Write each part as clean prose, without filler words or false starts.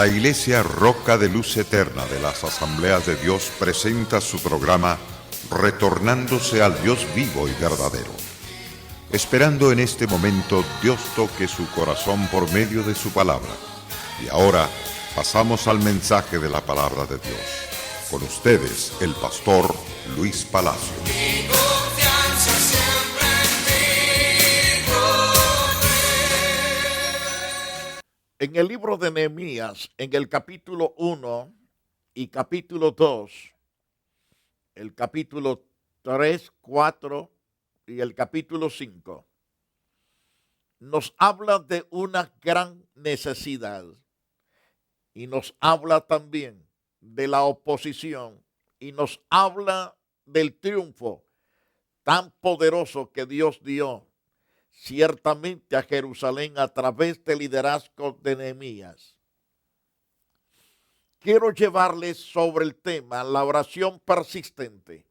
La Iglesia Roca de Luz Eterna de las Asambleas de Dios presenta su programa Retornándose al Dios vivo y verdadero. Esperando en este momento Dios toque su corazón por medio de su palabra. Y ahora pasamos al mensaje de la palabra de Dios. Con ustedes, el pastor Luis Palacio. Mi confianza siempre en ti, En el libro de Nehemías, en el capítulo 1 y capítulo 2, el capítulo 3, 4 y el capítulo 5, nos habla de una gran necesidad y nos habla también de la oposición y nos habla del triunfo tan poderoso que Dios dio ciertamente a Jerusalén a través del liderazgo de Nehemías. Quiero llevarles sobre el tema la oración persistente,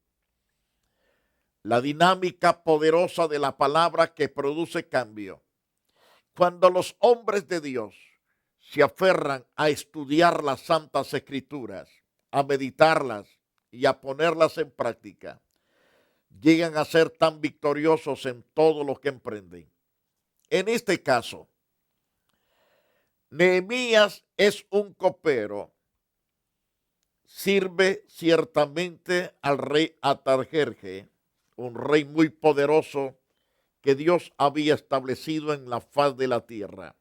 la dinámica poderosa de la palabra que produce cambio. Cuando los hombres de Dios se aferran a estudiar las santas escrituras, a meditarlas y a ponerlas en práctica, llegan a ser tan victoriosos en todo lo que emprenden. En este caso, Nehemías es un copero, sirve ciertamente al rey Atarjerje, un rey muy poderoso que Dios había establecido en la faz de la tierra.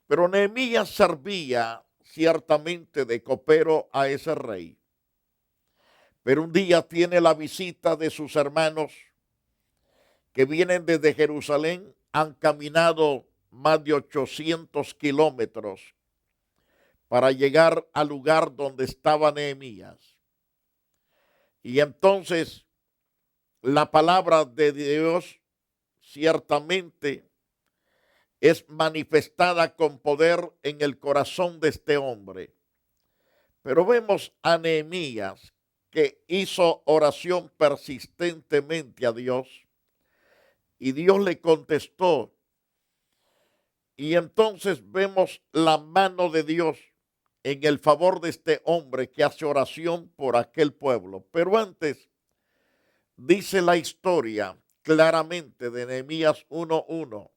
Pero Nehemías servía ciertamente de copero a ese rey. Pero un día tiene la visita de sus hermanos que vienen desde Jerusalén, han caminado más de 800 kilómetros para llegar al lugar donde estaba Nehemías. Y entonces la palabra de Dios ciertamente es manifestada con poder en el corazón de este hombre. Pero vemos a Nehemías que hizo oración persistentemente a Dios y Dios le contestó. Y entonces vemos la mano de Dios en el favor de este hombre que hace oración por aquel pueblo. Pero antes dice la historia claramente de Nehemías 1:1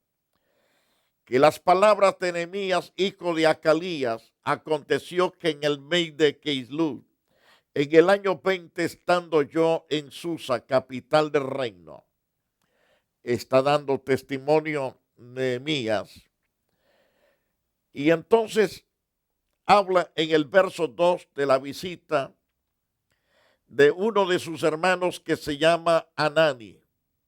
que las palabras de Nehemías, hijo de Acalías, aconteció que en el mes de Kislev, en el año 20, estando yo en Susa, capital del reino, está dando testimonio Nehemías. Y entonces habla en el verso 2 de la visita de uno de sus hermanos que se llama Anani.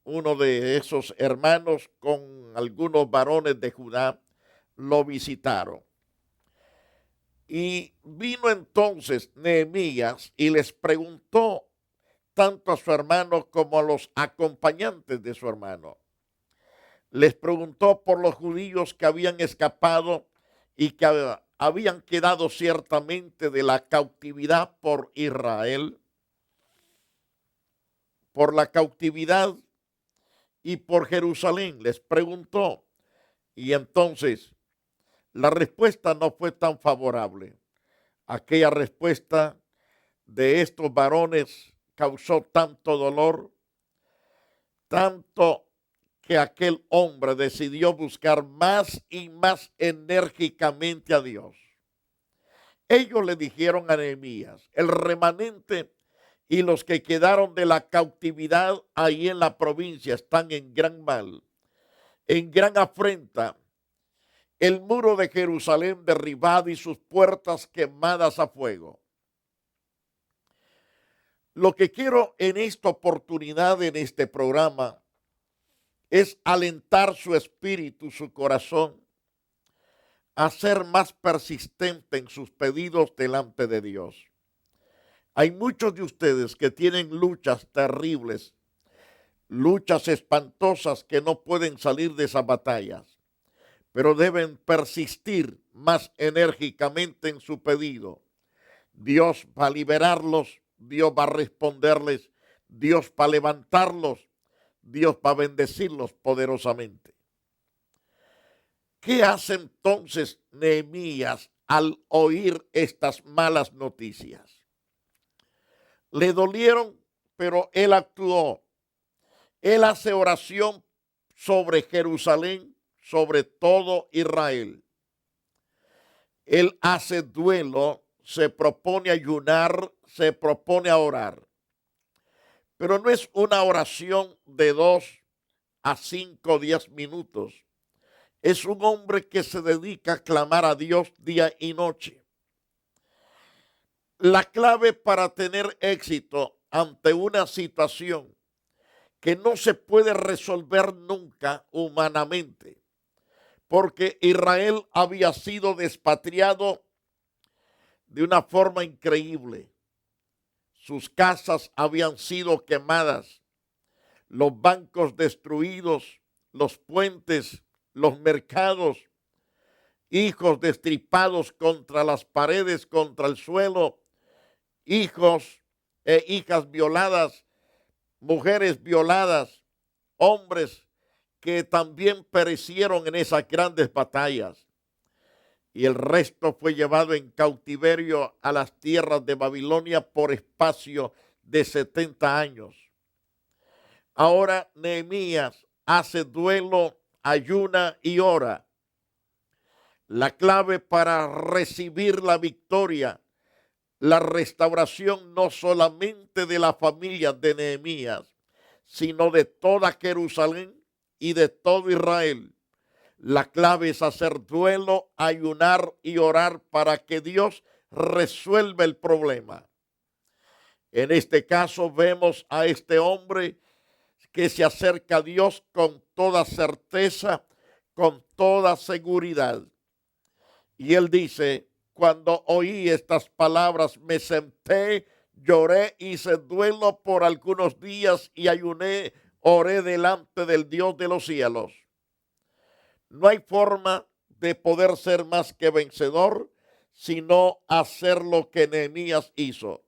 Uno de esos hermanos con algunos varones de Judá lo visitaron. Y vino entonces Nehemías y les preguntó tanto a su hermano como a los acompañantes de su hermano. Les preguntó por los judíos que habían escapado y que habían quedado ciertamente de la cautividad por Israel, por la cautividad y por Jerusalén. Les preguntó. Y entonces la respuesta no fue tan favorable. Aquella respuesta de estos varones causó tanto dolor, tanto que aquel hombre decidió buscar más y más enérgicamente a Dios. Ellos le dijeron a Nehemías, el remanente y los que quedaron de la cautividad ahí en la provincia están en gran mal, en gran afrenta. El muro de Jerusalén derribado y sus puertas quemadas a fuego. Lo que quiero en esta oportunidad, en este programa, es alentar su espíritu, su corazón, a ser más persistente en sus pedidos delante de Dios. Hay muchos de ustedes que tienen luchas terribles, luchas espantosas que no pueden salir de esas batallas, pero deben persistir más enérgicamente en su pedido. Dios va a liberarlos, Dios va a responderles, Dios va a levantarlos, Dios va a bendecirlos poderosamente. ¿Qué hace entonces Nehemías al oír estas malas noticias? Le dolieron, pero él actuó. Él hace oración sobre Jerusalén, sobre todo Israel. Él hace duelo, se propone ayunar, se propone a orar. Pero no es una oración de 2 a 5 o 10 minutos. Es un hombre que se dedica a clamar a Dios día y noche. La clave para tener éxito ante una situación que no se puede resolver nunca humanamente, porque Israel había sido despatriado de una forma increíble. Sus casas habían sido quemadas, los bancos destruidos, los puentes, los mercados, hijos destripados contra las paredes, contra el suelo, hijos e hijas violadas, mujeres violadas, hombres que también perecieron en esas grandes batallas. Y el resto fue llevado en cautiverio a las tierras de Babilonia por espacio de 70 años. Ahora Nehemías hace duelo, ayuna y ora. La clave para recibir la victoria, la restauración no solamente de la familia de Nehemías, sino de toda Jerusalén y de todo Israel. La clave es hacer duelo, ayunar y orar para que Dios resuelva el problema. En este caso vemos a este hombre que se acerca a Dios con toda certeza, con toda seguridad. Y él dice: cuando oí estas palabras me senté, lloré, hice duelo por algunos días y ayuné, oré delante del Dios de los cielos. No hay forma de poder ser más que vencedor, sino hacer lo que Nehemías hizo.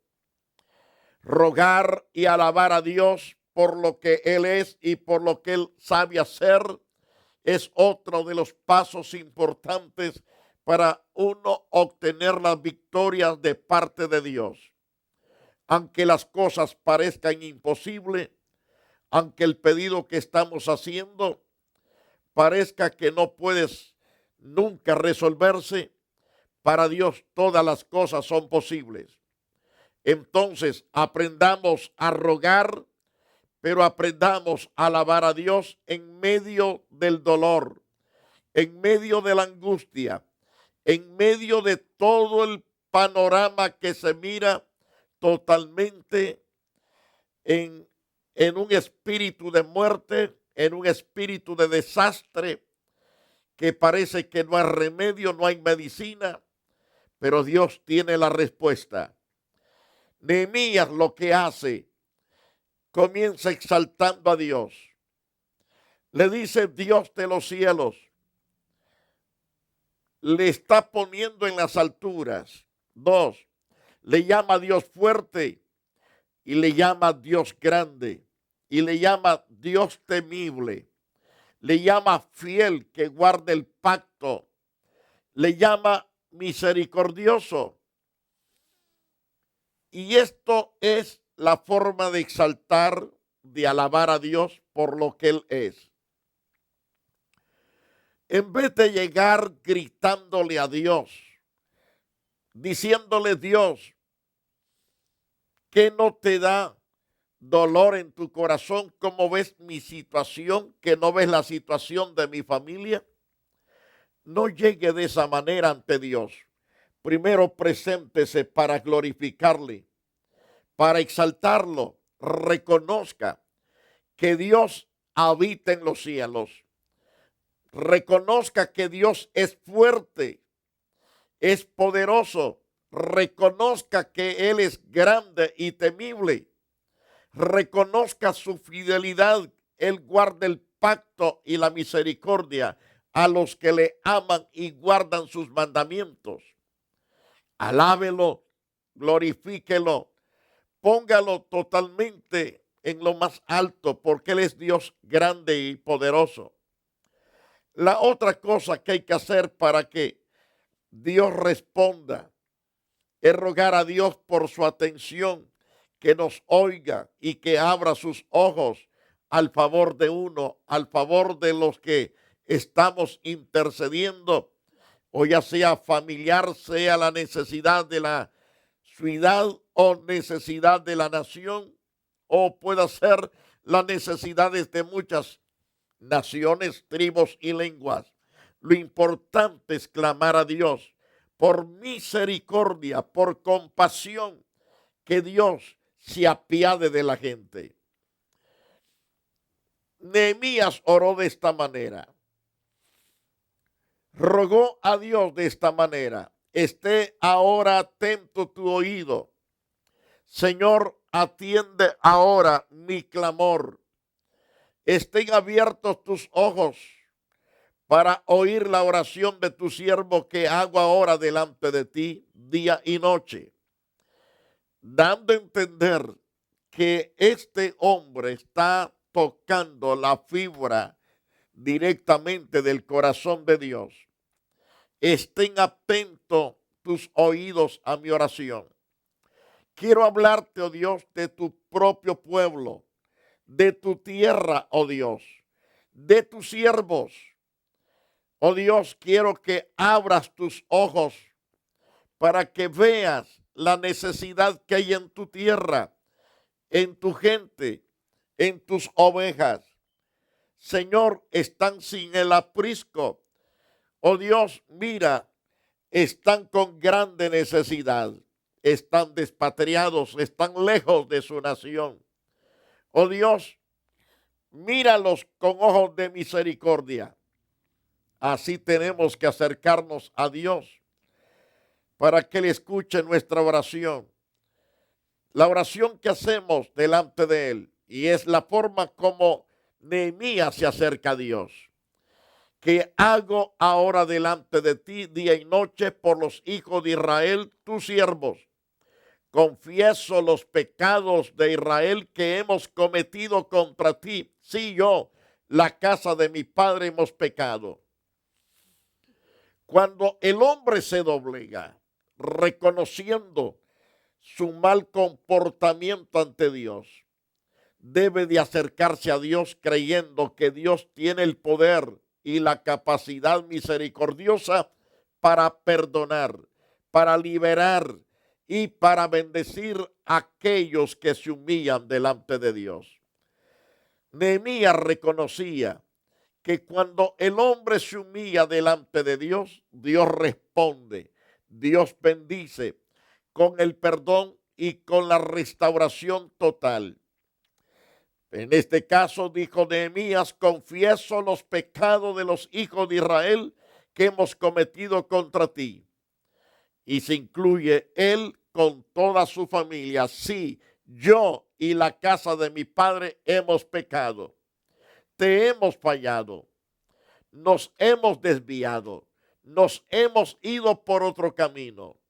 Rogar y alabar a Dios por lo que Él es y por lo que Él sabe hacer es otro de los pasos importantes para uno obtener las victorias de parte de Dios. Aunque las cosas parezcan imposibles, aunque el pedido que estamos haciendo parezca que no puedes nunca resolverse, para Dios todas las cosas son posibles. Entonces aprendamos a rogar, pero aprendamos a alabar a Dios en medio del dolor, en medio de la angustia, en medio de todo el panorama que se mira totalmente en un espíritu de muerte, en un espíritu de desastre, que parece que no hay remedio, no hay medicina, pero Dios tiene la respuesta. Nehemías lo que hace, comienza exaltando a Dios. Le dice: Dios de los cielos, le está poniendo en las alturas. 2, le llama Dios fuerte y le llama Dios grande y le llama Dios temible, le llama fiel que guarda el pacto, le llama misericordioso. Y esto es la forma de exaltar, de alabar a Dios por lo que Él es. En vez de llegar gritándole a Dios, diciéndole: Dios, ¿qué no te da dolor en tu corazón? ¿Cómo ves mi situación? ¿Que no ves la situación de mi familia? No llegue de esa manera ante Dios. Primero preséntese para glorificarle, para exaltarlo. Reconozca que Dios habita en los cielos. Reconozca que Dios es fuerte, es poderoso. Reconozca que Él es grande y temible. Reconozca su fidelidad. Él guarda el pacto y la misericordia a los que le aman y guardan sus mandamientos. Alábelo, glorifíquelo, póngalo totalmente en lo más alto, porque Él es Dios grande y poderoso. La otra cosa que hay que hacer para que Dios responda es rogar a Dios por su atención, que nos oiga y que abra sus ojos al favor de uno, al favor de los que estamos intercediendo, o ya sea familiar, sea la necesidad de la ciudad o necesidad de la nación, o pueda ser las necesidades de muchas naciones, tribus y lenguas. Lo importante es clamar a Dios por misericordia, por compasión, que Dios se apiade de la gente. Nehemías oró de esta manera. Rogó a Dios de esta manera: esté ahora atento tu oído. Señor, atiende ahora mi clamor. Estén abiertos tus ojos para oír la oración de tu siervo que hago ahora delante de ti día y noche. Dando a entender que este hombre está tocando la fibra directamente del corazón de Dios. Estén atentos tus oídos a mi oración. Quiero hablarte, oh Dios, de tu propio pueblo, de tu tierra, oh Dios, de tus siervos. Oh Dios, quiero que abras tus ojos para que veas la necesidad que hay en tu tierra, en tu gente, en tus ovejas. Señor, están sin el aprisco. Oh Dios, mira, están con grande necesidad. Están despatriados, están lejos de su nación. Oh Dios, míralos con ojos de misericordia. Así tenemos que acercarnos a Dios para que Él escuche nuestra oración. La oración que hacemos delante de Él, y es la forma como Nehemías se acerca a Dios. Que hago ahora delante de ti día y noche por los hijos de Israel, tus siervos. Confieso los pecados de Israel que hemos cometido contra ti. Sí, yo, la casa de mi padre, hemos pecado. Cuando el hombre se doblega, reconociendo su mal comportamiento ante Dios, debe de acercarse a Dios creyendo que Dios tiene el poder y la capacidad misericordiosa para perdonar, para liberar y para bendecir a aquellos que se humillan delante de Dios. Nehemías reconocía que cuando el hombre se humilla delante de Dios, Dios responde, Dios bendice con el perdón y con la restauración total. En este caso dijo Nehemías: confieso los pecados de los hijos de Israel que hemos cometido contra ti. Y se incluye él con toda su familia. Sí, yo y la casa de mi padre hemos pecado. Te hemos fallado, nos hemos desviado, nos hemos ido por otro camino.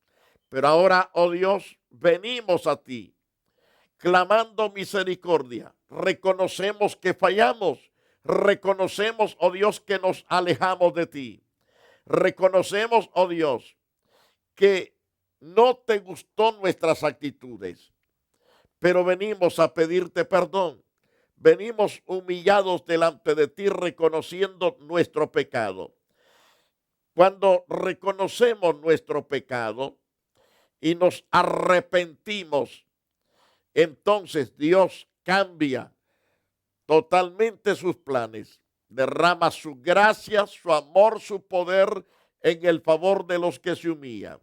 Pero ahora, oh Dios, venimos a ti, clamando misericordia. Reconocemos que fallamos, reconocemos, oh Dios, que nos alejamos de ti. Reconocemos, oh Dios, que no te gustó nuestras actitudes, pero venimos a pedirte perdón. Venimos humillados delante de ti, reconociendo nuestro pecado. Cuando reconocemos nuestro pecado y nos arrepentimos, entonces Dios cambia totalmente sus planes, derrama su gracia, su amor, su poder en el favor de los que se humillan.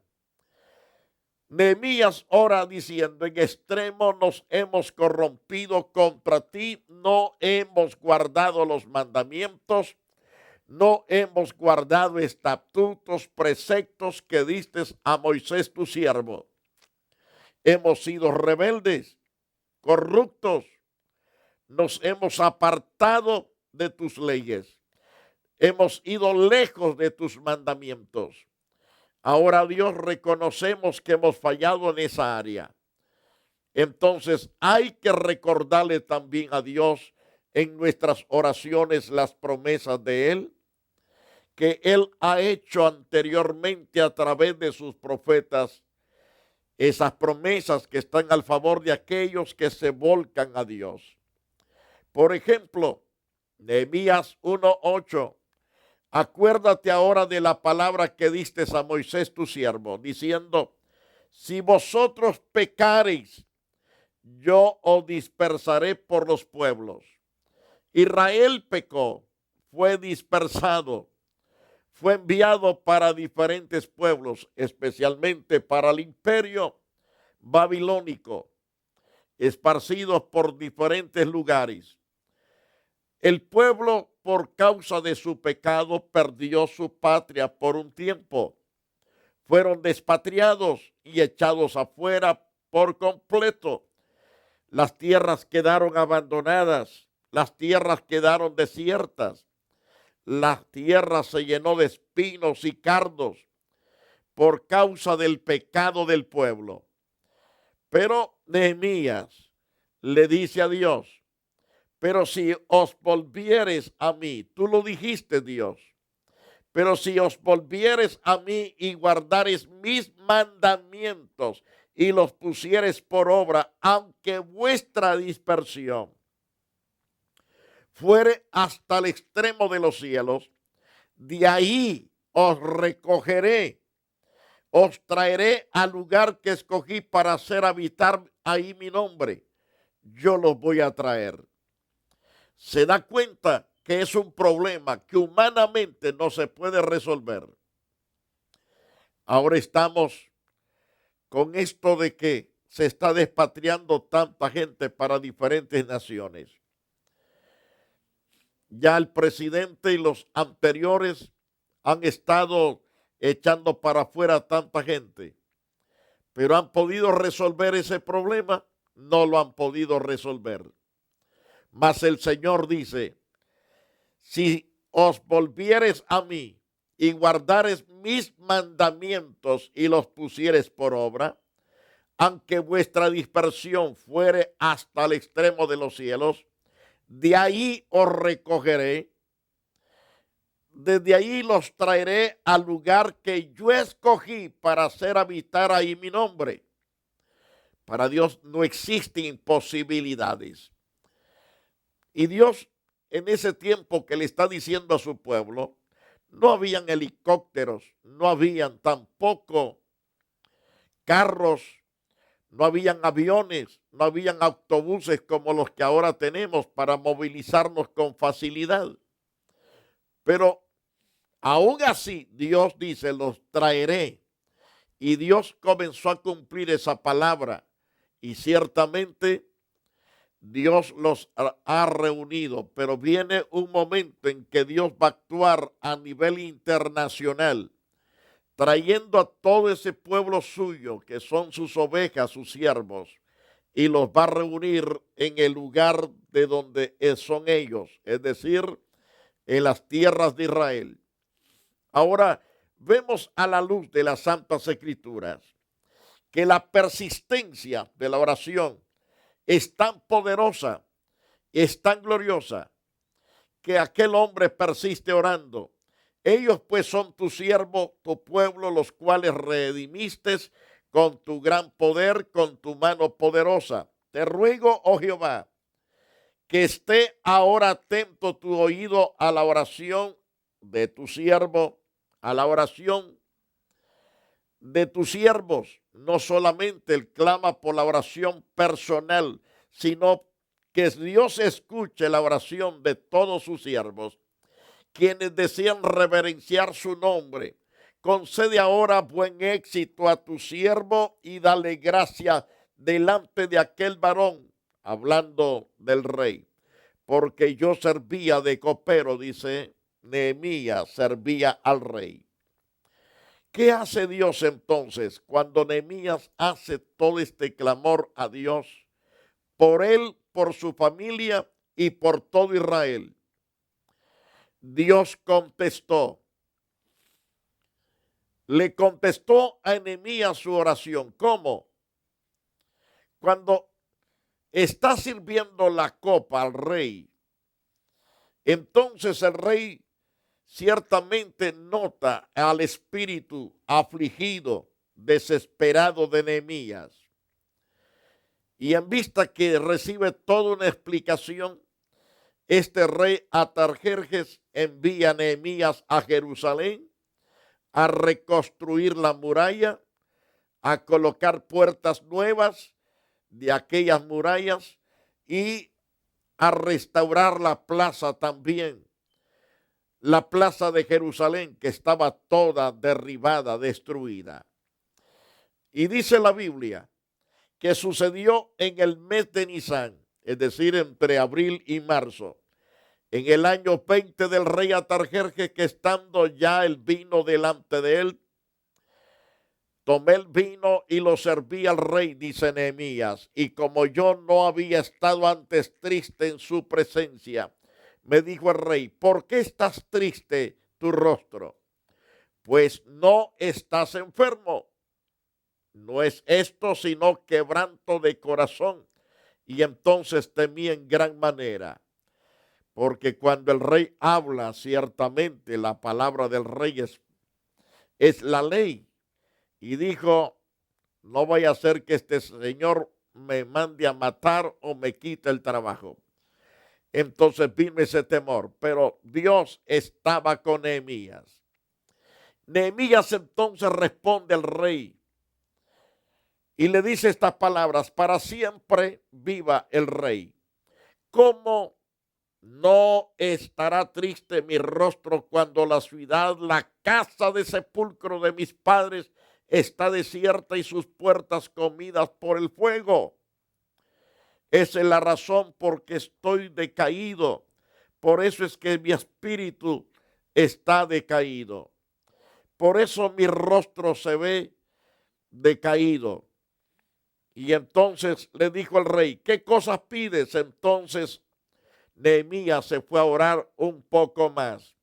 Nehemías ora diciendo: en extremo nos hemos corrompido contra ti, no hemos guardado los mandamientos, no hemos guardado estatutos, preceptos que diste a Moisés tu siervo. Hemos sido rebeldes, corruptos, nos hemos apartado de tus leyes, hemos ido lejos de tus mandamientos. Ahora, Dios, reconocemos que hemos fallado en esa área. Entonces hay que recordarle también a Dios en nuestras oraciones las promesas de Él. que Él ha hecho anteriormente a través de sus profetas, esas promesas que están al favor de aquellos que se volcan a Dios. Por ejemplo, Nehemías 1:8, acuérdate ahora de la palabra que diste a Moisés tu siervo, diciendo, si vosotros pecareis, yo os dispersaré por los pueblos. Israel pecó, fue dispersado, fue enviado para diferentes pueblos, especialmente para el imperio babilónico, esparcidos por diferentes lugares. El pueblo, por causa de su pecado, perdió su patria por un tiempo. Fueron despatriados y echados afuera por completo. Las tierras quedaron abandonadas, las tierras quedaron desiertas, la tierra se llenó de espinos y cardos por causa del pecado del pueblo. Pero Nehemías le dice a Dios, pero si os volvieres a mí, tú lo dijiste, Dios, pero si os volvieres a mí y guardares mis mandamientos y los pusieres por obra, aunque vuestra dispersión fuere hasta el extremo de los cielos, de ahí os recogeré, os traeré al lugar que escogí para hacer habitar ahí mi nombre. Yo los voy a traer. Se da cuenta que es un problema que humanamente no se puede resolver. Ahora estamos con esto de que se está despatriando tanta gente para diferentes naciones. Ya el presidente y los anteriores han estado echando para afuera tanta gente, pero ¿han podido resolver ese problema? No lo han podido resolver. Mas el Señor dice, si os volvieres a mí y guardares mis mandamientos y los pusieres por obra, aunque vuestra dispersión fuere hasta el extremo de los cielos, de ahí os recogeré, desde ahí los traeré al lugar que yo escogí para hacer habitar ahí mi nombre. Para Dios no existen imposibilidades. Y Dios, en ese tiempo que le está diciendo a su pueblo, no habían helicópteros, no habían tampoco carros, no habían aviones, no habían autobuses como los que ahora tenemos para movilizarnos con facilidad. Pero aún así, Dios dice, los traeré. Y Dios comenzó a cumplir esa palabra. Y ciertamente Dios los ha reunido. Pero viene un momento en que Dios va a actuar a nivel internacional, trayendo a todo ese pueblo suyo, que son sus ovejas, sus siervos, y los va a reunir en el lugar de donde son ellos, es decir, en las tierras de Israel. Ahora vemos a la luz de las Santas Escrituras que la persistencia de la oración es tan poderosa, es tan gloriosa, que aquel hombre persiste orando. Ellos pues son tu siervo, tu pueblo, los cuales redimiste con tu gran poder, con tu mano poderosa. Te ruego, oh Jehová, que esté ahora atento tu oído a la oración de tu siervo, a la oración de tus siervos. No solamente él clama por la oración personal, sino que Dios escuche la oración de todos sus siervos, quienes desean reverenciar su nombre. Concede ahora buen éxito a tu siervo y dale gracia delante de aquel varón, hablando del rey, porque yo servía de copero, dice Nehemías, servía al rey. ¿Qué hace Dios entonces cuando Nehemías hace todo este clamor a Dios por él, por su familia y por todo Israel? Dios contestó. Le contestó a Nehemías su oración. ¿Cómo? Cuando está sirviendo la copa al rey, entonces el rey ciertamente nota al espíritu afligido, desesperado de Nehemías. Y en vista que recibe toda una explicación, este rey Atarjerjes envía a Nehemías a Jerusalén a reconstruir la muralla, a colocar puertas nuevas de aquellas murallas y a restaurar la plaza también. La plaza de Jerusalén, que estaba toda derribada, destruida. Y dice la Biblia que sucedió en el mes de Nisán, es decir, entre abril y marzo, en el año 20 del rey Atarjerjes, que estando ya el vino delante de él, tomé el vino y lo serví al rey, dice Nehemías, y como yo no había estado antes triste en su presencia, me dijo el rey, ¿por qué estás triste tu rostro? Pues no estás enfermo. No es esto sino quebranto de corazón. Y entonces temí en gran manera, porque cuando el rey habla, ciertamente la palabra del rey es la ley. Y dijo, no vaya a ser que este señor me mande a matar o me quite el trabajo. Entonces vino ese temor, pero Dios estaba con Nehemías. Nehemías entonces responde al rey y le dice estas palabras, para siempre viva el rey. ¿Cómo no estará triste mi rostro cuando la ciudad, la casa de sepulcro de mis padres, está desierta y sus puertas comidas por el fuego? Esa es la razón por que estoy decaído. Por eso es que mi espíritu está decaído. Por eso mi rostro se ve decaído. Y entonces le dijo el rey, ¿qué cosas pides? Entonces Nehemías se fue a orar un poco más,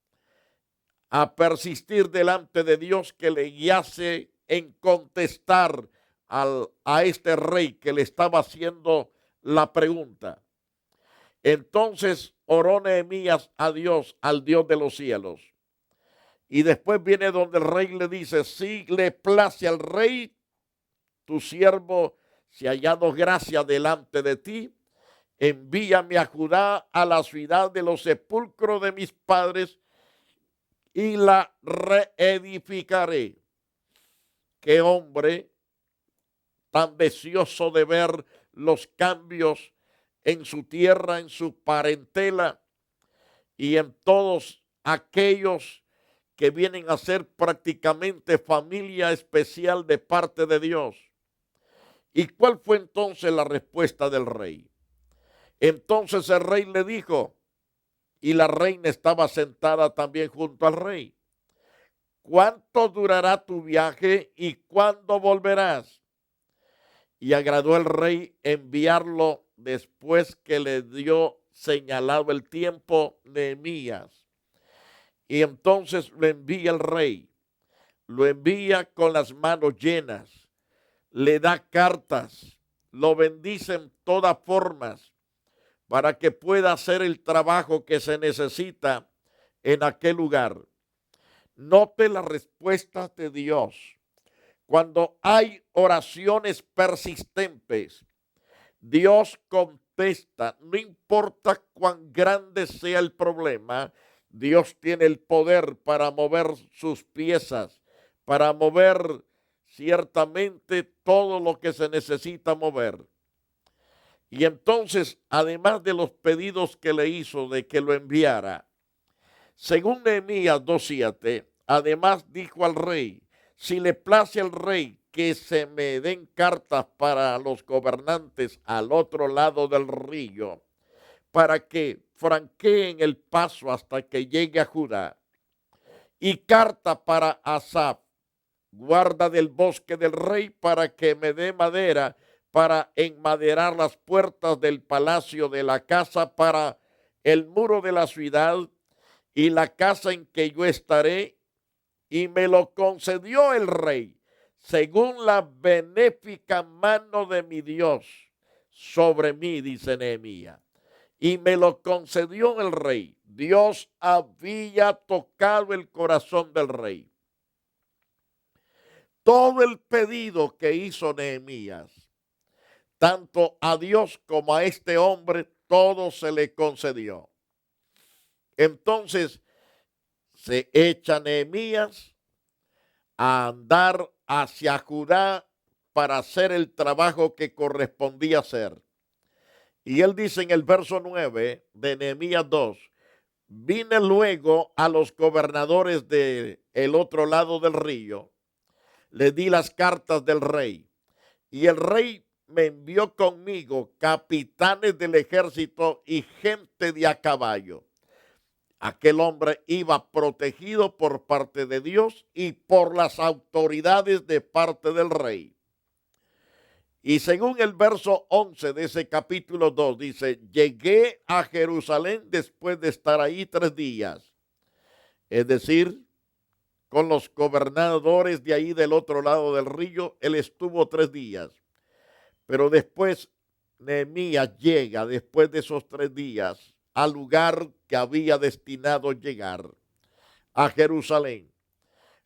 a persistir delante de Dios que le guiase en contestar a este rey que le estaba haciendo la pregunta. Entonces oró Nehemías a Dios, al Dios de los cielos. Y después viene donde el rey le dice, si le place al rey, tu siervo, si hallado gracia delante de ti, envíame a Judá, a la ciudad de los sepulcros de mis padres, y la reedificaré. Qué hombre tan deseoso de ver los cambios en su tierra, en su parentela y en todos aquellos que vienen a ser prácticamente familia especial de parte de Dios. ¿Y cuál fue entonces la respuesta del rey? Entonces el rey le dijo, y la reina estaba sentada también junto al rey, ¿cuánto durará tu viaje y cuándo volverás? Y agradó el rey enviarlo después que le dio señalado el tiempo Nehemías. Y entonces lo envía el rey, lo envía con las manos llenas, le da cartas, lo bendice en todas formas para que pueda hacer el trabajo que se necesita en aquel lugar. Note la respuesta de Dios. Cuando hay oraciones persistentes, Dios contesta, no importa cuán grande sea el problema, Dios tiene el poder para mover sus piezas, para mover ciertamente todo lo que se necesita mover. Y entonces, además de los pedidos que le hizo de que lo enviara, según Nehemías 2:7, además dijo al rey, si le place al rey que se me den cartas para los gobernantes al otro lado del río, para que franqueen el paso hasta que llegue a Judá, y carta para Asaf, guarda del bosque del rey, para que me dé madera para enmaderar las puertas del palacio, de la casa, para el muro de la ciudad y la casa en que yo estaré. Y me lo concedió el rey, según la benéfica mano de mi Dios sobre mí, dice Nehemías. Y me lo concedió el rey. Dios había tocado el corazón del rey. Todo el pedido que hizo Nehemías, tanto a Dios como a este hombre, todo se le concedió. Entonces se echa Nehemías a andar hacia Judá para hacer el trabajo que correspondía hacer. Y él dice en el verso 9 de Nehemías 2, vine luego a los gobernadores del otro lado del río, le di las cartas del rey, y el rey me envió conmigo capitanes del ejército y gente de a caballo. Aquel hombre iba protegido por parte de Dios y por las autoridades de parte del rey. Y según el verso 11 de ese capítulo 2 dice, llegué a Jerusalén después de estar ahí 3 días. Es decir, con los gobernadores de ahí del otro lado del río, él estuvo 3 días. Pero después Nehemías llega, después de esos 3 días, al lugar que había destinado llegar, a Jerusalén.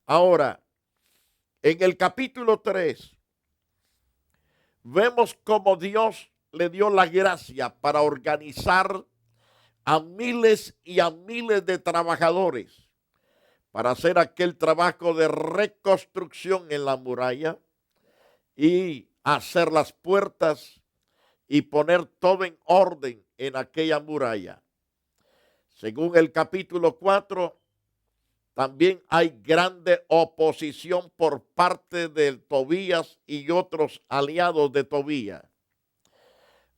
Ahora, en el capítulo 3, vemos cómo Dios le dio la gracia para organizar a miles y a miles de trabajadores para hacer aquel trabajo de reconstrucción en la muralla y hacer las puertas y poner todo en orden en aquella muralla. Según el capítulo 4, también hay grande oposición por parte de Tobías y otros aliados de Tobías.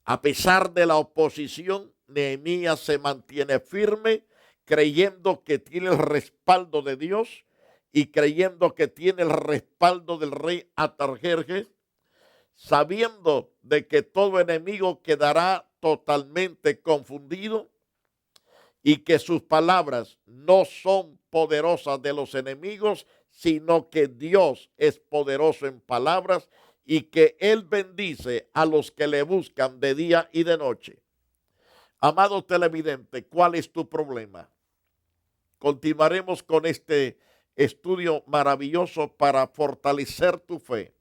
A pesar de la oposición, Nehemías se mantiene firme, creyendo que tiene el respaldo de Dios y creyendo que tiene el respaldo del rey Atarjerjes, sabiendo de que todo enemigo quedará totalmente confundido y que sus palabras no son poderosas de los enemigos, sino que Dios es poderoso en palabras y que Él bendice a los que le buscan de día y de noche. Amado televidente, ¿cuál es tu problema? Continuaremos con este estudio maravilloso para fortalecer tu fe.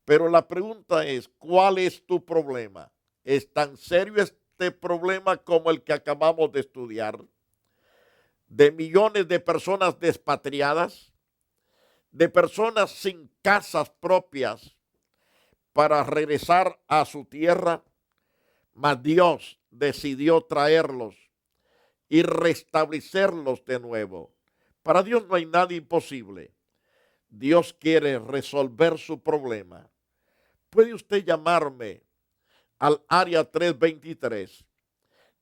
Pero la pregunta es, ¿cuál es tu problema? ¿Es tan serio este problema como el que acabamos de estudiar? De millones de personas despatriadas, de personas sin casas propias para regresar a su tierra, mas Dios decidió traerlos y restablecerlos de nuevo. Para Dios no hay nada imposible. Dios quiere resolver su problema. Puede usted llamarme al área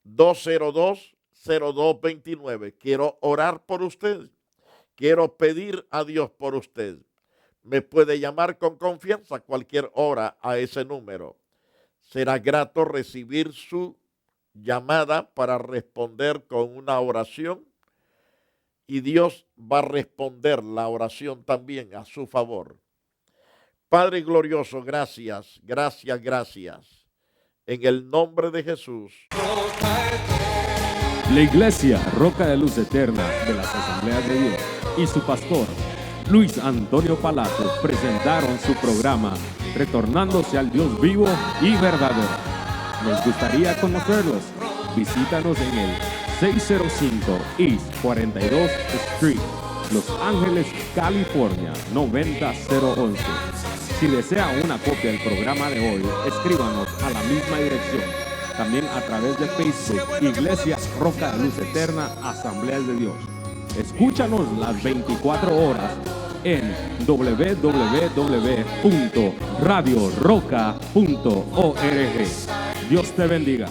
323-202-0229. Quiero orar por usted. Quiero pedir a Dios por usted. Me puede llamar con confianza a cualquier hora a ese número. Será grato recibir su llamada para responder con una oración y Dios va a responder la oración también a su favor. Padre glorioso, gracias, gracias, gracias. En el nombre de Jesús. La Iglesia Roca de Luz Eterna de las Asambleas de Dios y su pastor Luis Antonio Palacios presentaron su programa Retornándose al Dios vivo y verdadero. Nos gustaría conocerlos. Visítanos en el 605 East 42 Street, Los Ángeles, California 90011. Si desea una copia del programa de hoy, escríbanos a la misma dirección. También a través de Facebook, Iglesia Roca de Luz Eterna, Asambleas de Dios. Escúchanos las 24 horas en www.radioroca.org. Dios te bendiga.